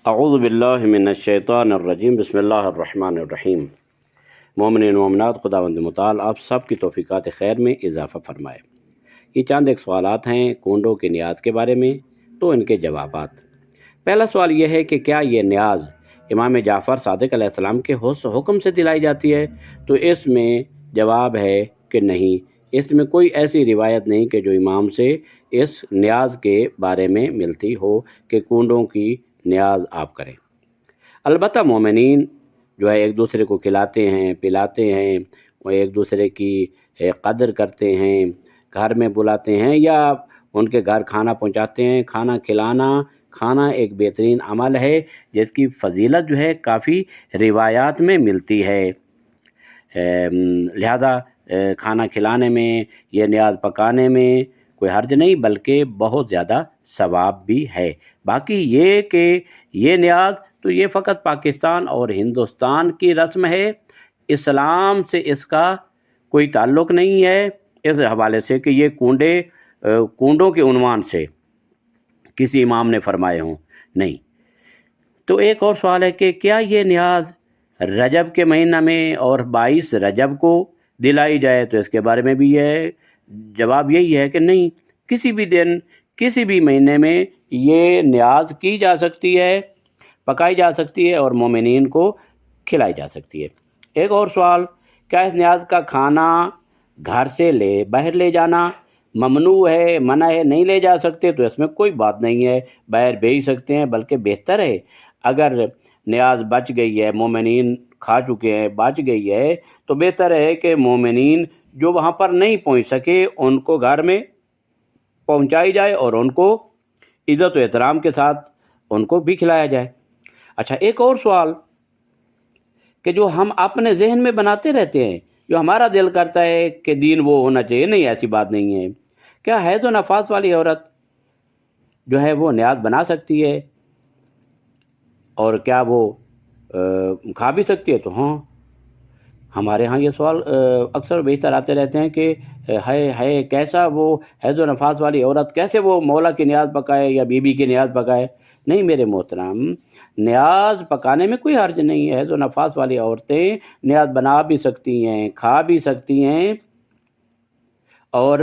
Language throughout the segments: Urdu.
اعوذ باللہ من الشیطان الرجیم بسم اللہ الرحمن الرحیم۔ مومنین و مومنات، خداوند متعال آپ سب کی توفیقات خیر میں اضافہ فرمائے۔ یہ چند ایک سوالات ہیں کونڈوں کے نیاز کے بارے میں، تو ان کے جوابات۔ پہلا سوال یہ ہے کہ کیا یہ نیاز امام جعفر صادق علیہ السلام کے حکم سے دلائی جاتی ہے؟ تو اس میں جواب ہے کہ نہیں، اس میں کوئی ایسی روایت نہیں کہ جو امام سے اس نیاز کے بارے میں ملتی ہو کہ کونڈوں کی نیاز آپ کریں۔ البتہ مومنین جو ہے ایک دوسرے کو کھلاتے ہیں، پلاتے ہیں، وہ ایک دوسرے کی قدر کرتے ہیں، گھر میں بلاتے ہیں یا ان کے گھر کھانا پہنچاتے ہیں۔ کھانا ایک بہترین عمل ہے جس کی فضیلت جو ہے کافی روایات میں ملتی ہے، لہذا کھانا کھلانے میں، یہ نیاز پکانے میں کوئی حرج نہیں، بلکہ بہت زیادہ ثواب بھی ہے۔ باقی یہ کہ یہ نیاز تو یہ فقط پاکستان اور ہندوستان کی رسم ہے، اسلام سے اس کا کوئی تعلق نہیں ہے اس حوالے سے کہ یہ کونڈوں کے عنوان سے کسی امام نے فرمائے ہوں، نہیں۔ تو ایک اور سوال ہے کہ کیا یہ نیاز رجب کے مہینہ میں اور 22 رجب کو دلائی جائے؟ تو اس کے بارے میں بھی جواب یہی ہے کہ نہیں، کسی بھی دن، کسی بھی مہینے میں یہ نیاز کی جا سکتی ہے، پکائی جا سکتی ہے اور مومنین کو کھلائی جا سکتی ہے۔ ایک اور سوال، کیا اس نیاز کا کھانا گھر سے باہر لے جانا ممنوع ہے، منع ہے، نہیں لے جا سکتے؟ تو اس میں کوئی بات نہیں ہے، باہر بھیج سکتے ہیں، بلکہ بہتر ہے اگر نیاز بچ گئی ہے، مومنین کھا چکے ہیں، بچ گئی ہے، تو بہتر ہے کہ مومنین جو وہاں پر نہیں پہنچ سکے ان کو گھر میں پہنچائی جائے اور ان کو عزت و احترام کے ساتھ ان کو بھی کھلایا جائے۔ اچھا، ایک اور سوال کہ جو ہم اپنے ذہن میں بناتے رہتے ہیں، جو ہمارا دل کرتا ہے کہ دین وہ ہونا چاہیے، نہیں، ایسی بات نہیں ہے۔ کیا حیض و نفاس والی عورت جو ہے وہ نیاز بنا سکتی ہے اور کیا وہ کھا بھی سکتی ہے؟ تو ہاں، ہمارے ہاں یہ سوال اکثر بیشتر آتے رہتے ہیں کہ ہے کیسا وہ حیض و نفاس والی عورت کیسے وہ مولا کی نیاز پکائے یا بی بی کی نیاز پکائے؟ نہیں میرے محترم، نیاز پکانے میں کوئی حرج نہیں ہے۔ حیض و نفاس والی عورتیں نیاز بنا بھی سکتی ہیں، کھا بھی سکتی ہیں، اور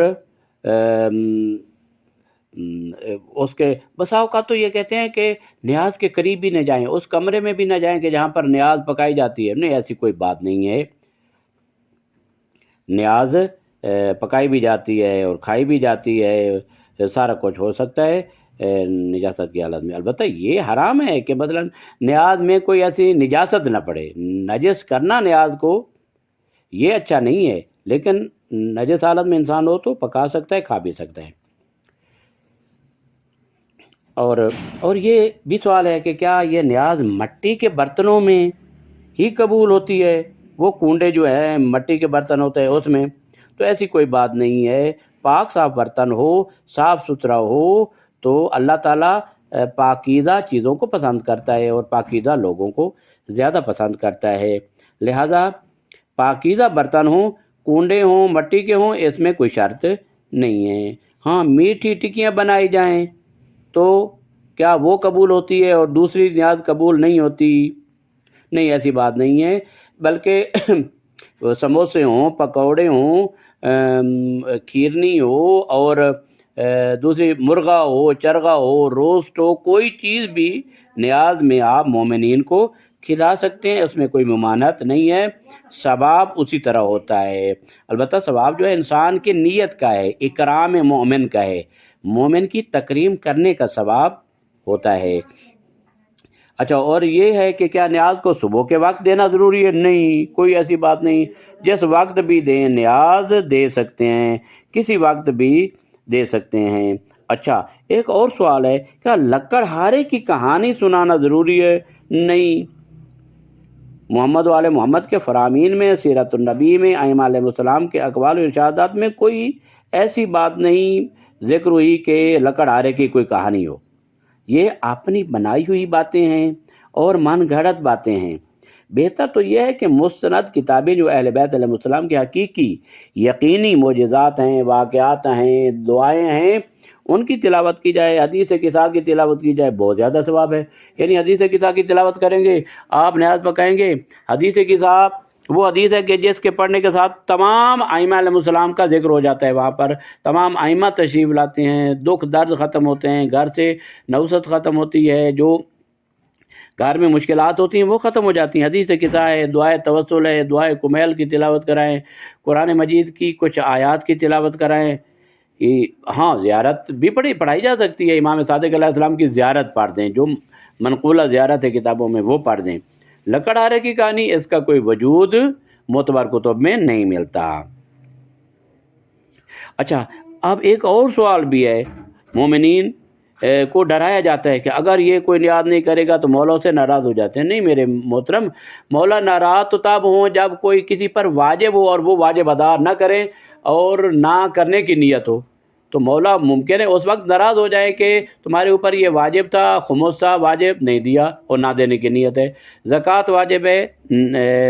اس کے بسا اوقات تو یہ کہتے ہیں کہ نیاز کے قریب بھی نہ جائیں، اس کمرے میں بھی نہ جائیں کہ جہاں پر نیاز پکائی جاتی ہے۔ نہیں، ایسی کوئی بات نہیں ہے، نیاز پکائی بھی جاتی ہے اور کھائی بھی جاتی ہے، سارا کچھ ہو سکتا ہے نجاست کی حالت میں۔ البتہ یہ حرام ہے کہ مثلا نیاز میں کوئی ایسی نجاست نہ پڑے، نجس کرنا نیاز کو یہ اچھا نہیں ہے، لیکن نجس حالت میں انسان ہو تو پکا سکتا ہے، کھا بھی سکتا ہے۔ اور یہ بھی سوال ہے کہ کیا یہ نیاز مٹی کے برتنوں میں ہی قبول ہوتی ہے؟ وہ کنڈے جو ہیں مٹی کے برتن ہوتے ہیں اس میں، تو ایسی کوئی بات نہیں ہے۔ پاک صاف برتن ہو، صاف ستھرا ہو، تو اللہ تعالیٰ پاکیزہ چیزوں کو پسند کرتا ہے اور پاکیزہ لوگوں کو زیادہ پسند کرتا ہے، لہذا پاکیزہ برتن ہوں، کنڈے ہوں، مٹی کے ہوں، اس میں کوئی شرط نہیں ہے۔ ہاں، میٹھی ٹکیاں بنائی جائیں تو کیا وہ قبول ہوتی ہے اور دوسری نیاز قبول نہیں ہوتی؟ نہیں، ایسی بات نہیں ہے، بلکہ سموسے ہوں، پکوڑے ہوں، کھیرنی ہو اور دوسری مرغا ہو، چرغا ہو، روسٹ ہو، کوئی چیز بھی نیاز میں آپ مومنین کو کھلا سکتے ہیں، اس میں کوئی ممانعت نہیں ہے، ثواب اسی طرح ہوتا ہے۔ البتہ ثواب جو ہے انسان کی نیت کا ہے، اکرام مومن کا ہے، مومن کی تکریم کرنے کا ثواب ہوتا ہے۔ اچھا، اور یہ ہے کہ کیا نیاز کو صبح کے وقت دینا ضروری ہے؟ نہیں، کوئی ایسی بات نہیں، جس وقت بھی دیں، نیاز دے سکتے ہیں، کسی وقت بھی دے سکتے ہیں۔ اچھا، ایک اور سوال ہے، کیا لکڑہارے کی کہانی سنانا ضروری ہے؟ نہیں، محمد و آل محمد کے فرامین میں، سیرت النبی میں، ائمہ علیہ السلام کے اقوال و ارشادات میں کوئی ایسی بات نہیں ذکر ہوئی کہ لکڑہارے کی کوئی کہانی ہو۔ یہ اپنی بنائی ہوئی باتیں ہیں اور من گھڑت باتیں ہیں۔ بہتر تو یہ ہے کہ مستند کتابیں جو اہل بیت علیہ السلام کے حقیقی یقینی معجزات ہیں، واقعات ہیں، دعائیں ہیں، ان کی تلاوت کی جائے، حدیث قصہ کی تلاوت کی جائے، بہت زیادہ ثواب ہے۔ یعنی حدیث قصہ کی تلاوت کریں گے، آپ نیاز پکائیں گے، حدیث قصہ وہ حدیث ہے کہ جس کے پڑھنے کے ساتھ تمام ائمہ علیہ السلام کا ذکر ہو جاتا ہے، وہاں پر تمام ائمہ تشریف لاتے ہیں، دکھ درد ختم ہوتے ہیں، گھر سے نوست ختم ہوتی ہے، جو گھر میں مشکلات ہوتی ہیں وہ ختم ہو جاتی ہیں۔ حدیث قصہ ہے، دعائے توسل ہے، دعائے کمیل کی تلاوت کرائیں، قرآن مجید کی کچھ آیات کی تلاوت کرائیں۔ ہاں زیارت بھی پڑھائی جا سکتی ہے، امام صادق علیہ السلام کی زیارت پڑھ دیں، جو منقولہ زیارت ہے کتابوں میں وہ پڑھ دیں۔ لکڑہارے کی کہانی، اس کا کوئی وجود معتبر کتب میں نہیں ملتا۔ اچھا، اب ایک اور سوال بھی ہے، مومنین کو ڈرایا جاتا ہے کہ اگر یہ کوئی نیاز نہیں کرے گا تو مولا سے ناراض ہو جاتے ہیں۔ نہیں میرے محترم، مولا ناراض تو تب ہوں جب کوئی کسی پر واجب ہو اور وہ واجب ادا نہ کرے اور نہ کرنے کی نیت ہو، تو مولا ممکن ہے اس وقت ناراض ہو جائے کہ تمہارے اوپر یہ واجب تھا، خمس تھا، واجب نہیں دیا اور نہ دینے کی نیت ہے، زکوٰۃ واجب ہے،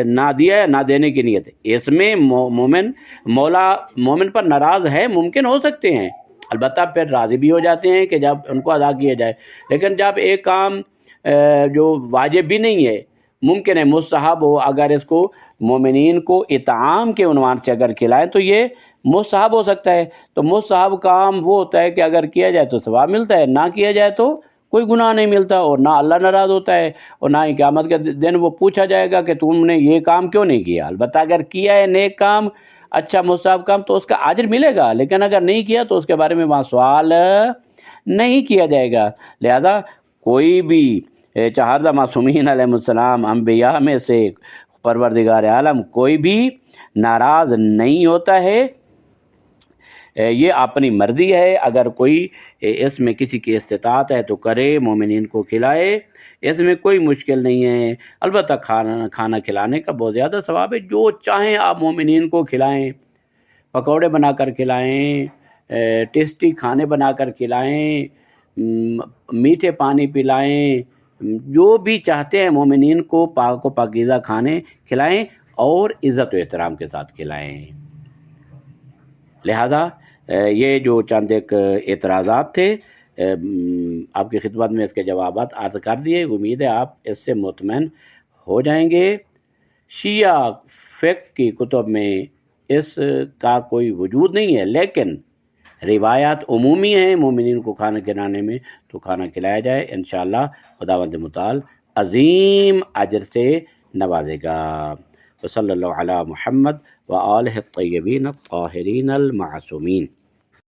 نہ دیا ہے، نہ دینے کی نیت ہے۔ اس میں مولا مومن پر ناراض ہے، ممکن ہو سکتے ہیں، البتہ پھر راضی بھی ہو جاتے ہیں کہ جب ان کو ادا کیا جائے۔ لیکن جب ایک کام جو واجب بھی نہیں ہے، ممکن ہے مستحب ہو، اگر اس کو مومنین کو اطعام کے عنوان سے اگر کھلائیں تو یہ مستحب ہو سکتا ہے۔ تو مستحب کام وہ ہوتا ہے کہ اگر کیا جائے تو ثواب ملتا ہے، نہ کیا جائے تو کوئی گناہ نہیں ملتا، اور نہ اللہ ناراض ہوتا ہے، اور نہ ہی قیامت کے دن وہ پوچھا جائے گا کہ تم نے یہ کام کیوں نہیں کیا۔ البتہ اگر کیا ہے نیک کام، اچھا مستحب کام، تو اس کا اجر ملے گا، لیکن اگر نہیں کیا تو اس کے بارے میں وہاں سوال نہیں کیا جائے گا۔ لہذا کوئی بھی چہاردہ معصومین علیہ السلام انبیاء میں سے پروردگار عالم کوئی بھی ناراض نہیں ہوتا ہے، یہ اپنی مرضی ہے۔ اگر کوئی اس میں کسی کی استطاعت ہے تو کرے، مومنین کو کھلائے، اس میں کوئی مشکل نہیں ہے۔ البتہ کھانا کھلانے کا بہت زیادہ ثواب ہے، جو چاہیں آپ مومنین کو کھلائیں، پکوڑے بنا کر کھلائیں، ٹیسٹی کھانے بنا کر کھلائیں، میٹھے پانی پلائیں، جو بھی چاہتے ہیں مومنین کو پاک و پاکیزہ کھانے کھلائیں اور عزت و احترام کے ساتھ کھلائیں۔ لہذا یہ جو چند ایک اعتراضات تھے آپ کی خدمت میں اس کے جوابات عرض کر دیے، امید ہے آپ اس سے مطمئن ہو جائیں گے۔ شیعہ فقہ کی کتب میں اس کا کوئی وجود نہیں ہے، لیکن روایات عمومی ہیں مومنین کو کھانا کھلانے میں، تو کھانا کھلایا جائے، انشاءاللہ خداوند متعال عظیم اجر سے نوازے گا۔ وصلی اللہ علی محمد وآلہ الطیبین الطاہرین المعصومین۔